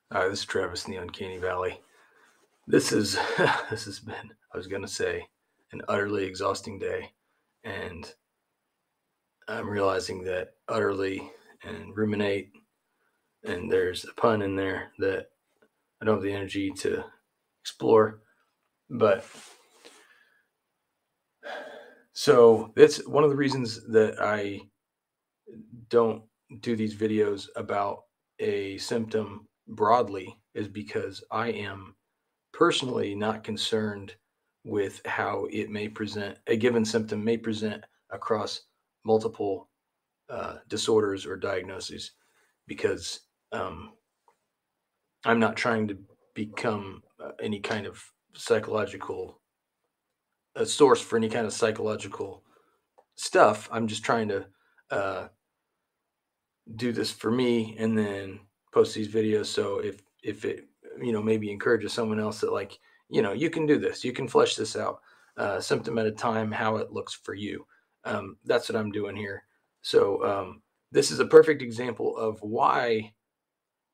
Hi, this is Travis in the Uncanny Valley. This is this has been, I was gonna say, an utterly exhausting day, and I'm realizing that utterly and ruminate, and there's a pun in there that I don't have the energy to explore. But so that's one of the reasons that I don't do these videos about a symptom broadly is because I am personally not concerned with how it may present, a given symptom may present across multiple disorders or diagnoses, because um, I'm not trying to become any kind of psychological a source for any kind of psychological stuff. I'm just trying to uh, do this for me and then post these videos. So if it maybe encourages someone else that, like, you can do this, you can flesh this out, symptom at a time, how it looks for you. That's what I'm doing here. So this is a perfect example of why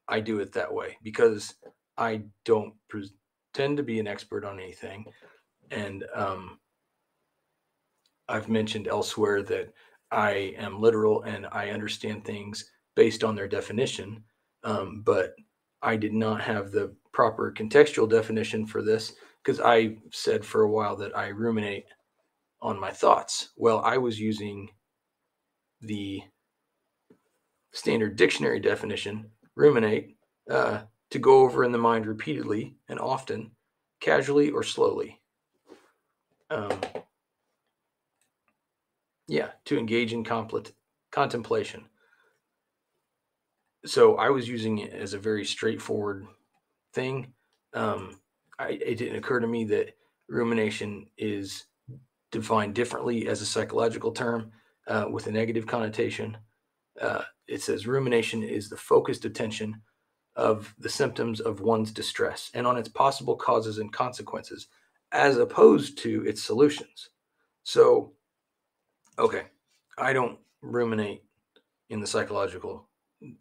I do it that way, because I don't pretend to be an expert on anything. And I've mentioned elsewhere that I am literal and I understand things based on their definition. But I did not have the proper contextual definition for this, because I said for a while that I ruminate on my thoughts. Well, I was using the standard dictionary definition, ruminate, to go over in the mind repeatedly and often, casually or slowly. Um, yeah, to engage in contemplation. So I was using it as a very straightforward thing. It didn't occur to me that rumination is defined differently as a psychological term with a negative connotation. It says rumination is the focused attention of the symptoms of one's distress and on its possible causes and consequences, as opposed to its solutions. So, okay, I don't ruminate in the psychological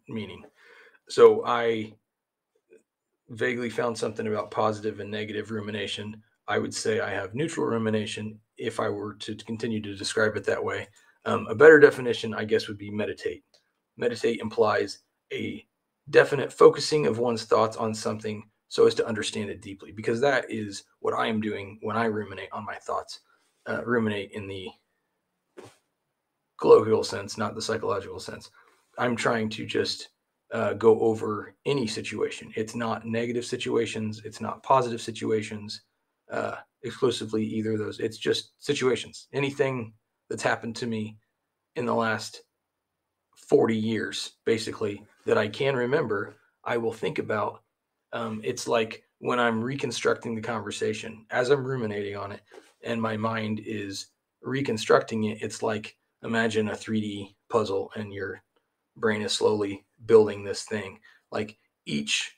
meaning. So I vaguely found something about positive and negative rumination. I would say I have neutral rumination if I were to continue to describe it that way. A better definition, I guess, would be meditate. Meditate implies a definite focusing of one's thoughts on something so as to understand it deeply, because that is what I am doing when I ruminate on my thoughts. Ruminate in the colloquial sense, not the psychological sense. I'm trying to just go over any situation. It's not negative situations. It's not positive situations. Exclusively either of those. It's just situations. Anything that's happened to me in the last 40 years, basically, that I can remember, I will think about. It's like when I'm reconstructing the conversation, as I'm ruminating on it, and my mind is reconstructing it. It's like, imagine a 3D puzzle and your brain is slowly building this thing. Like each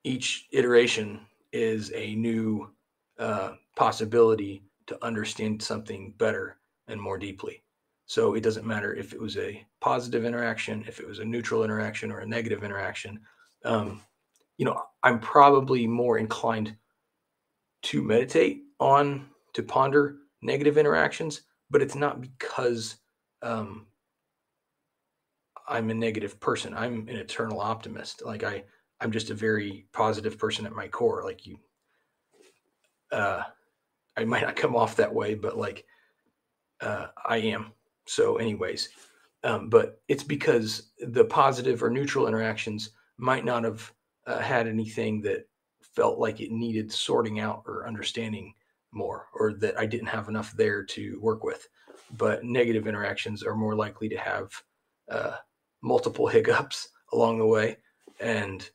each iteration is a new possibility to understand something better and more deeply. So it doesn't matter if it was a positive interaction, if it was a neutral interaction, or a negative interaction. Um, I'm probably more inclined to meditate on, to ponder negative interactions, but it's not because um, I'm a negative person. I'm an eternal optimist. I'm just a very positive person at my core. Like you, uh, I might not come off that way, but like I am. So, anyways, but it's because the positive or neutral interactions might not have had anything that felt like it needed sorting out or understanding more, or that I didn't have enough there to work with. But negative interactions are more likely to have uh, multiple hiccups along the way, and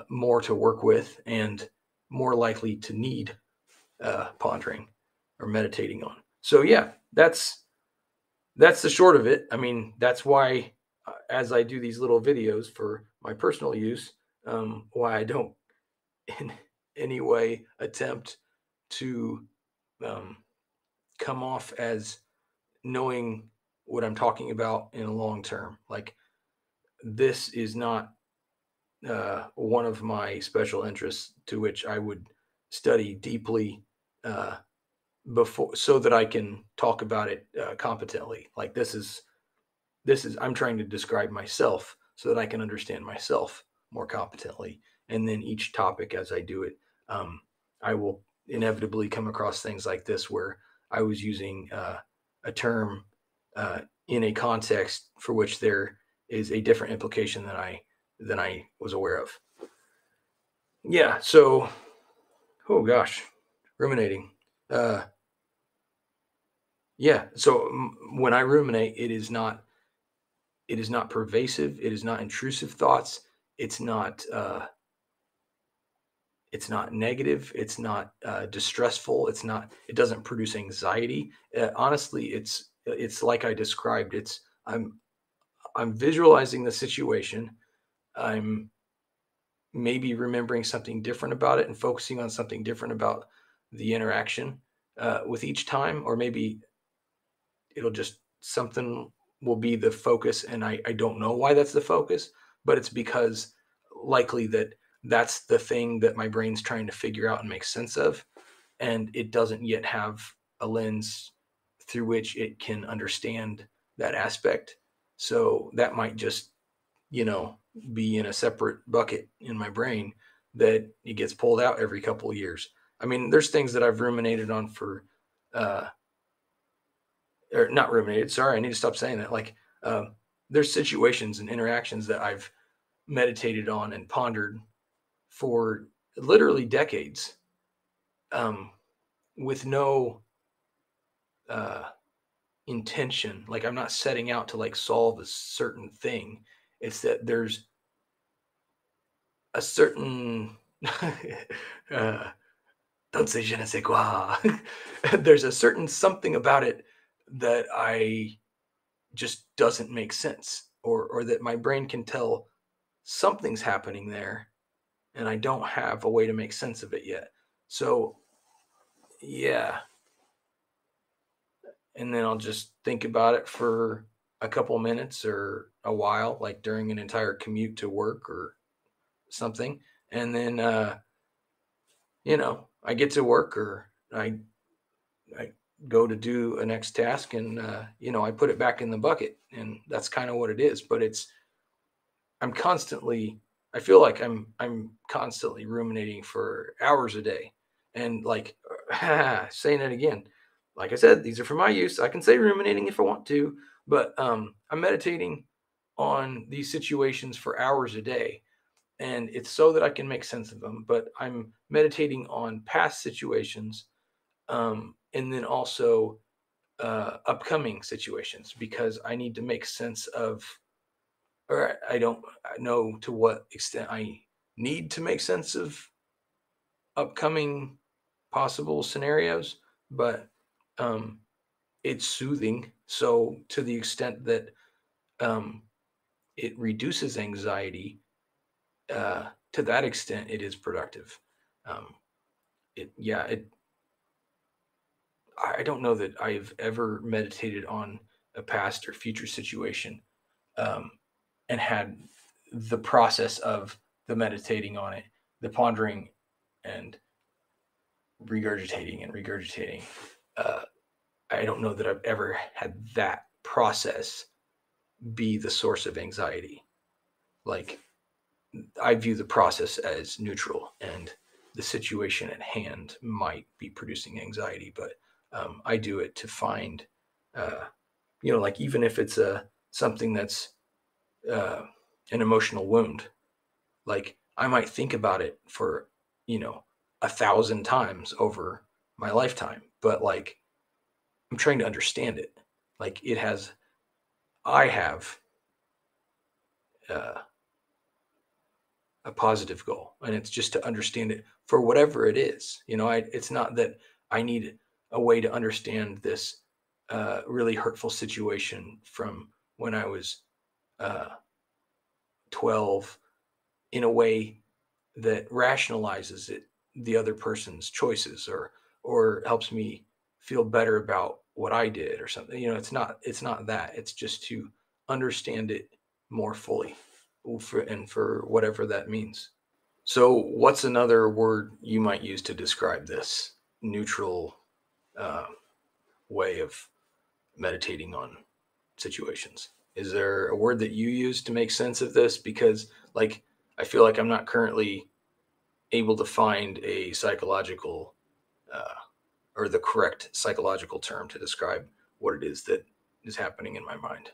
more to work with, and more likely to need pondering or meditating on. So yeah, that's the short of it. I mean, that's why, as I do these little videos for my personal use, why I don't in any way attempt to um, come off as knowing what I'm talking about in a long term. Like this is not one of my special interests to which I would study deeply uh, before so that I can talk about it competently. Like this is I'm trying to describe myself so that I can understand myself more competently. And then each topic as I do it, um, I will inevitably come across things like this where I was using a term in a context for which there is a different implication than I was aware of. Yeah. So, oh gosh, ruminating. Uh, yeah. So when I ruminate, it is not pervasive. It is not intrusive thoughts. It's not. It's not negative. It's not distressful. It's not. It doesn't produce anxiety. Honestly, it's like I described. I'm visualizing the situation. I'm maybe remembering something different about it and focusing on something different about the interaction with each time, or maybe it'll just something will be the focus and I don't know why that's the focus, but it's because likely that's the thing that my brain's trying to figure out and make sense of, and it doesn't yet have a lens through which it can understand that aspect. So that might just, you know, be in a separate bucket in my brain that it gets pulled out every couple of years. I mean, there's things that I've ruminated on for uh, or not ruminated. Sorry, I need to stop saying that. Like, there's situations and interactions that I've meditated on and pondered for literally decades, um, with no uh, intention. Like, I'm not setting out to like solve a certain thing. It's that there's a certain uh, don't say je ne sais quoi. There's a certain something about it that I just doesn't make sense, or that my brain can tell something's happening there and I don't have a way to make sense of it yet. So, yeah, and then I'll just think about it for a couple minutes or a while, like during an entire commute to work or something. And then I get to work, or I go to do a next task, and I put it back in the bucket, and that's kind of what it is. But I'm constantly I feel like I'm constantly ruminating for hours a day. And like saying it again. Like I said, these are for my use. I can say ruminating if I want to, but I'm meditating on these situations for hours a day. And it's so that I can make sense of them. But I'm meditating on past situations, and then also upcoming situations, because I need to make sense of, or I don't know to what extent I need to make sense of upcoming possible scenarios, but um, it's soothing. So to the extent that um, it reduces anxiety, to that extent, it is productive. Um, yeah, I don't know that I've ever meditated on a past or future situation, um, and had the process of the meditating on it, the pondering and regurgitating and regurgitating. Uh, I don't know that I've ever had that process be the source of anxiety. Like, I view the process as neutral, and the situation at hand might be producing anxiety, but I do it to find, uh, like even if it's something that's uh, an emotional wound, like I might think about it for, 1,000 times over my lifetime, but like I'm trying to understand it. Like I have uh, a positive goal, and it's just to understand it for whatever it is. It's not that I need a way to understand this really hurtful situation from when I was uh, 12 in a way that rationalizes the other person's choices, or helps me feel better about what I did or something. It's not that. It's just to understand it more fully. for whatever that means. So, what's another word you might use to describe this neutral uh, way of meditating on situations? Is there a word that you use to make sense of this? Because, like, I feel like I'm not currently able to find a psychological uh, or the correct psychological term to describe what it is that is happening in my mind.